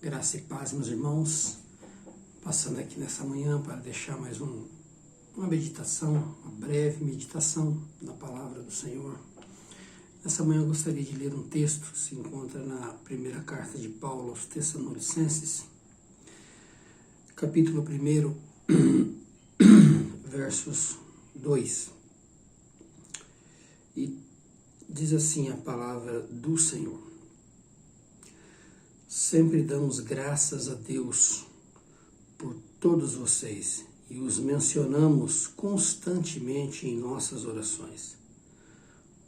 Graça e paz, meus irmãos, passando aqui nessa manhã para deixar mais uma meditação, uma breve meditação na palavra do Senhor. Nessa manhã eu gostaria de ler um texto que se encontra na primeira carta de Paulo aos Tessalonicenses, capítulo 1, versos 2. E diz assim a palavra do Senhor: sempre damos graças a Deus por todos vocês e os mencionamos constantemente em nossas orações.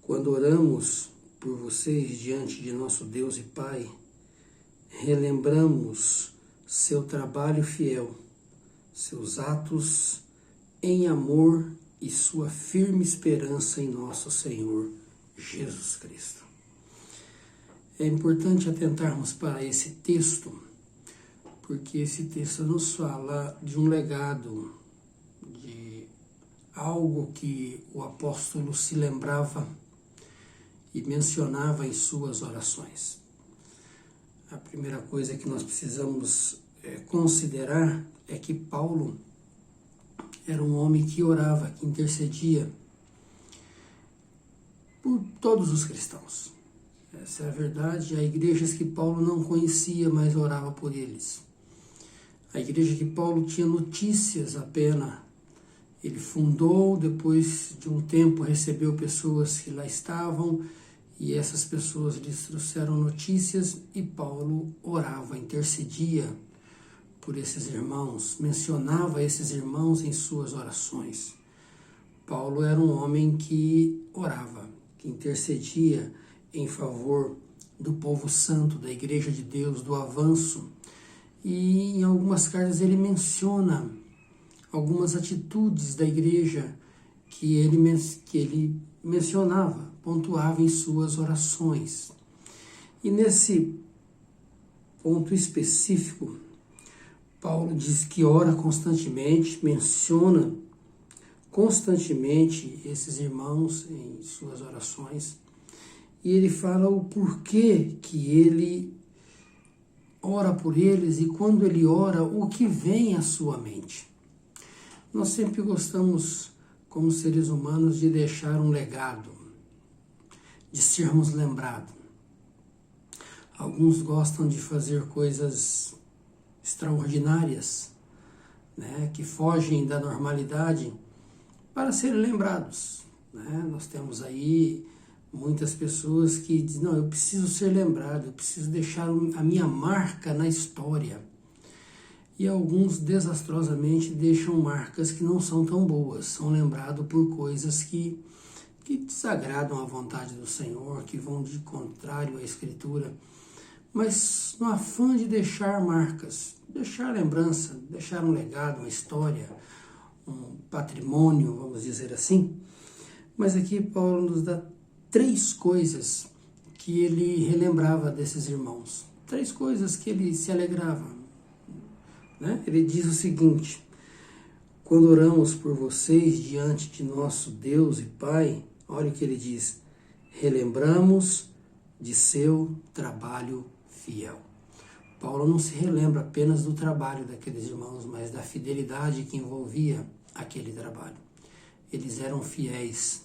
Quando oramos por vocês diante de nosso Deus e Pai, relembramos seu trabalho fiel, seus atos em amor e sua firme esperança em nosso Senhor Jesus Cristo. É importante atentarmos para esse texto, porque esse texto nos fala de um legado, de algo que o apóstolo se lembrava e mencionava em suas orações. A primeira coisa que nós precisamos considerar é que Paulo era um homem que orava, que intercedia por todos os cristãos. Essa é a verdade. Há igrejas que Paulo não conhecia, mas orava por eles. A igreja que Paulo tinha notícias apenas. Ele fundou, depois de um tempo recebeu pessoas que lá estavam, e essas pessoas lhes trouxeram notícias, e Paulo orava, intercedia por esses irmãos, mencionava esses irmãos em suas orações. Paulo era um homem que orava, que intercedia em favor do povo santo, da Igreja de Deus, do avanço. E em algumas cartas ele menciona algumas atitudes da igreja que ele mencionava, pontuava em suas orações. E nesse ponto específico, Paulo diz que ora constantemente, menciona constantemente esses irmãos em suas orações. E ele fala o porquê que ele ora por eles e quando ele ora, o que vem à sua mente. Nós sempre gostamos, como seres humanos, de deixar um legado, de sermos lembrados. Alguns gostam de fazer coisas extraordinárias, que fogem da normalidade para serem lembrados. Nós temos aí muitas pessoas que dizem, não, eu preciso ser lembrado, eu preciso deixar a minha marca na história. E alguns desastrosamente deixam marcas que não são tão boas, são lembrados por coisas que desagradam a vontade do Senhor, que vão de contrário à Escritura. Mas no afã de deixar marcas, deixar lembrança, deixar um legado, uma história, um patrimônio, vamos dizer assim. Mas aqui Paulo nos dá 3 coisas que ele relembrava desses irmãos. 3 coisas que ele se alegrava. Ele diz o seguinte: quando oramos por vocês diante de nosso Deus e Pai, olha o que ele diz, relembramos de seu trabalho fiel. Paulo não se relembra apenas do trabalho daqueles irmãos, mas da fidelidade que envolvia aquele trabalho. Eles eram fiéis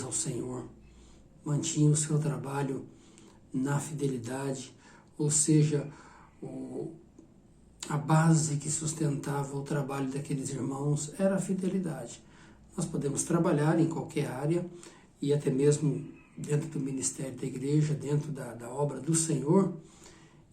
ao Senhor, mantinham o seu trabalho na fidelidade, ou seja, a base que sustentava o trabalho daqueles irmãos era a fidelidade. Nós podemos trabalhar em qualquer área e até mesmo dentro do ministério da igreja, dentro da obra do Senhor,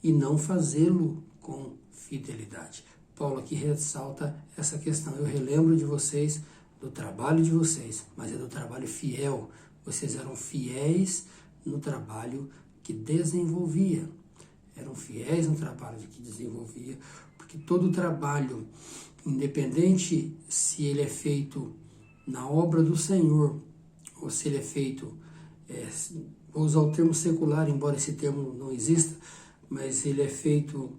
e não fazê-lo com fidelidade. Paulo aqui ressalta essa questão. Eu relembro de vocês, do trabalho de vocês, mas é do trabalho fiel. Vocês eram fiéis no trabalho que desenvolvia. Eram fiéis no trabalho que desenvolvia, porque todo trabalho, independente se ele é feito na obra do Senhor, ou se ele é feito, vou usar o termo secular, embora esse termo não exista, mas ele é feito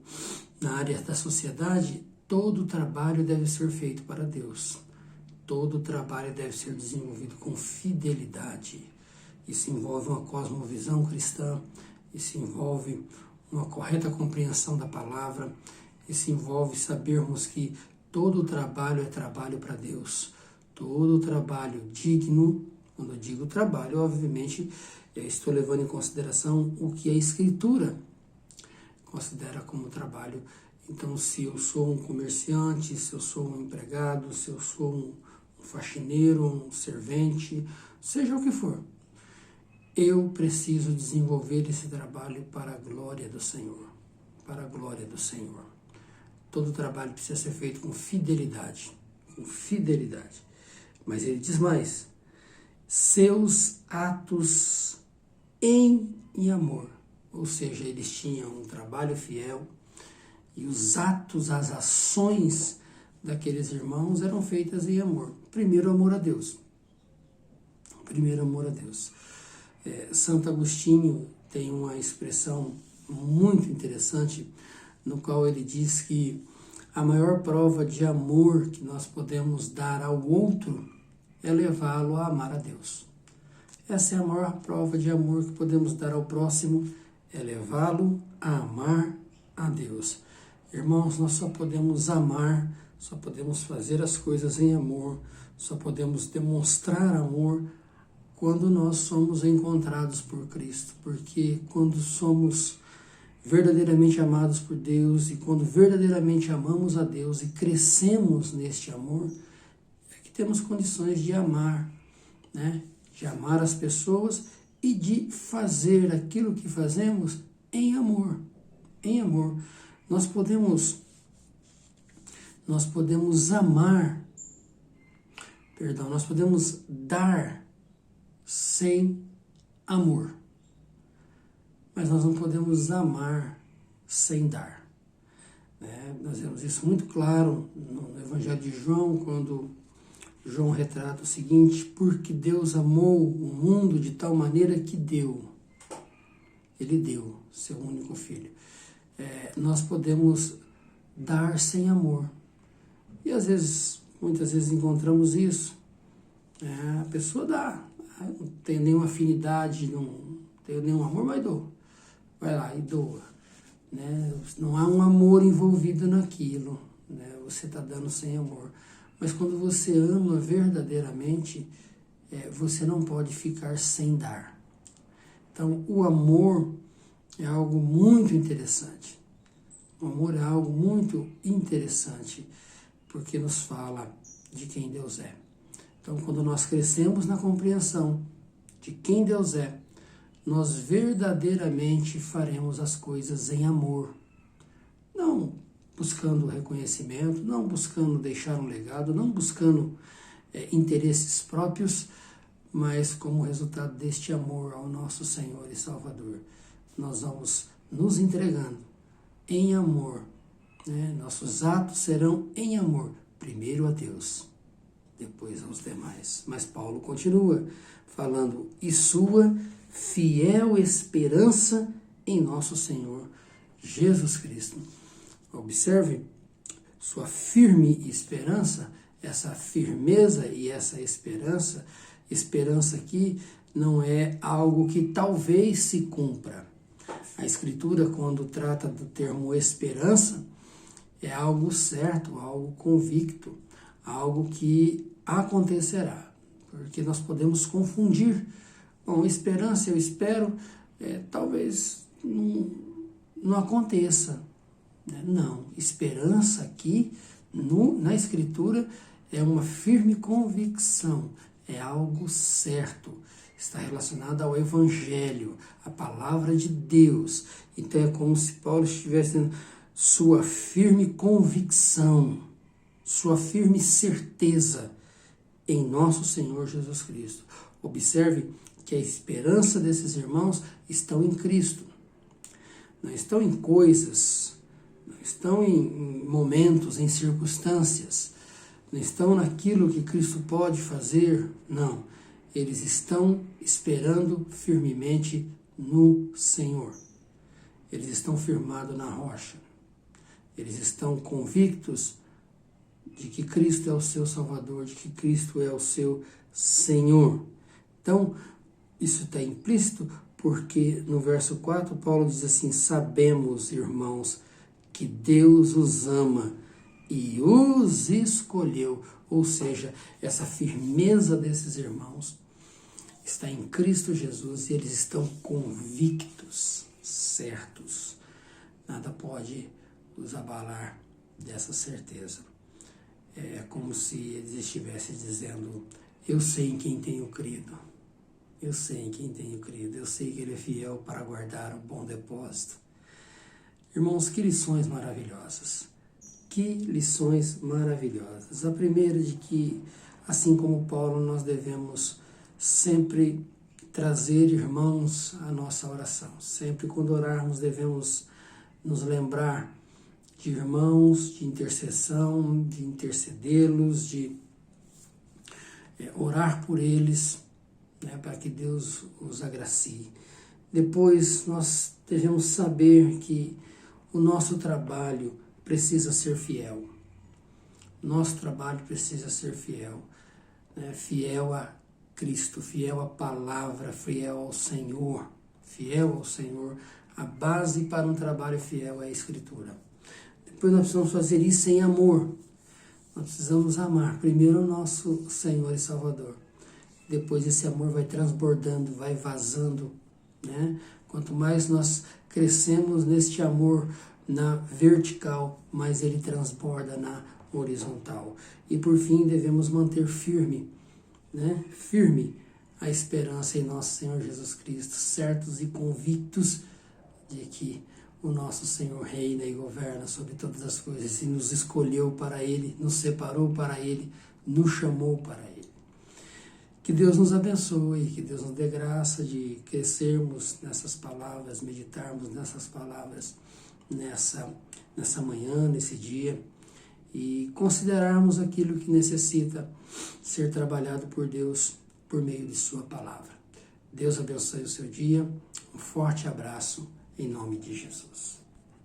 na área da sociedade, todo trabalho deve ser feito para Deus. Todo trabalho deve ser desenvolvido com fidelidade. Isso envolve uma cosmovisão cristã, isso envolve uma correta compreensão da palavra. Isso envolve sabermos que todo trabalho é trabalho para Deus. Todo trabalho digno, quando eu digo trabalho, obviamente, eu estou levando em consideração o que a Escritura considera como trabalho. Então, se eu sou um comerciante, se eu sou um empregado, se eu sou um faxineiro, um servente, seja o que for, eu preciso desenvolver esse trabalho para a glória do Senhor. Para a glória do Senhor. Todo trabalho precisa ser feito com fidelidade. Com fidelidade. Mas ele diz mais: seus atos em amor. Ou seja, eles tinham um trabalho fiel e os atos, as ações daqueles irmãos eram feitas em amor. Primeiro, amor a Deus. Primeiro, amor a Deus. Santo Agostinho tem uma expressão muito interessante, no qual ele diz que a maior prova de amor que nós podemos dar ao outro é levá-lo a amar a Deus. Essa é a maior prova de amor que podemos dar ao próximo, é levá-lo a amar a Deus. Irmãos, nós só podemos amar, só podemos fazer as coisas em amor, só podemos demonstrar amor quando nós somos encontrados por Cristo. Porque quando somos verdadeiramente amados por Deus e quando verdadeiramente amamos a Deus e crescemos neste amor, é que temos condições de amar, né? De amar as pessoas e de fazer aquilo que fazemos em amor. Em amor. Nós podemos amar, nós podemos dar sem amor. Mas nós não podemos amar sem dar. Nós vemos isso muito claro no Evangelho de João, quando João retrata o seguinte: porque Deus amou o mundo de tal maneira que Ele deu seu único Filho. Nós podemos dar sem amor. E muitas vezes encontramos isso. A pessoa dá, não tem nenhuma afinidade, não tem nenhum amor, mas doa. Vai lá e doa. Não há um amor envolvido naquilo. Você está dando sem amor. Mas quando você ama verdadeiramente, você não pode ficar sem dar. Então, o amor é algo muito interessante. O amor é algo muito interessante, porque nos fala de quem Deus é. Então, quando nós crescemos na compreensão de quem Deus é, nós verdadeiramente faremos as coisas em amor. Não buscando reconhecimento, não buscando deixar um legado, não buscando interesses próprios, mas como resultado deste amor ao nosso Senhor e Salvador, nós vamos nos entregando em amor. Nossos atos serão em amor, primeiro a Deus, depois aos demais. Mas Paulo continua falando: e sua fiel esperança em nosso Senhor Jesus Cristo. Observe, sua firme esperança, essa firmeza e essa esperança aqui não é algo que talvez se cumpra. A Escritura, quando trata do termo esperança, é algo certo, algo convicto, algo que acontecerá, porque nós podemos confundir. Bom, esperança, eu espero, talvez não aconteça. Não, esperança aqui na Escritura é uma firme convicção, é algo certo, está relacionado ao Evangelho, à palavra de Deus. Então é como se Paulo estivesse dizendo: sua firme convicção, sua firme certeza em nosso Senhor Jesus Cristo. Observe que a esperança desses irmãos estão em Cristo, não estão em coisas, não estão em momentos, em circunstâncias, não estão naquilo que Cristo pode fazer, não. Eles estão esperando firmemente no Senhor. Eles estão firmados na rocha. Eles estão convictos de que Cristo é o seu Salvador, de que Cristo é o seu Senhor. Então, isso está implícito porque no verso 4 Paulo diz assim: sabemos, irmãos, que Deus os ama e os escolheu. Ou seja, essa firmeza desses irmãos está em Cristo Jesus e eles estão convictos, certos. Nada pode os abalar dessa certeza. É como se eles estivessem dizendo: eu sei em quem tenho crido, eu sei em quem tenho crido, eu sei que Ele é fiel para guardar o bom depósito. Irmãos, que lições maravilhosas, que lições maravilhosas. A primeira de que, assim como Paulo, nós devemos sempre trazer irmãos à nossa oração. Sempre quando orarmos devemos nos lembrar de irmãos, de intercessão, de intercedê-los, de orar por eles, né, para que Deus os agracie. Depois nós devemos saber que o nosso trabalho precisa ser fiel. Nosso trabalho precisa ser fiel, né, fiel a Cristo, fiel à palavra, fiel ao Senhor, fiel ao Senhor. A base para um trabalho fiel é a Escritura. Depois nós precisamos fazer isso em amor. Nós precisamos amar primeiro o nosso Senhor e Salvador. Depois esse amor vai transbordando, vai vazando, né? Quanto mais nós crescemos neste amor na vertical, mais ele transborda na horizontal. E por fim devemos manter firme, né? Firme a esperança em nosso Senhor Jesus Cristo, certos e convictos de que o nosso Senhor reina e governa sobre todas as coisas e nos escolheu para Ele, nos separou para Ele, nos chamou para Ele. Que Deus nos abençoe, que Deus nos dê graça de crescermos nessas palavras, meditarmos nessas palavras nessa manhã, nesse dia, e considerarmos aquilo que necessita ser trabalhado por Deus por meio de sua palavra. Deus abençoe o seu dia, um forte abraço em nome de Jesus.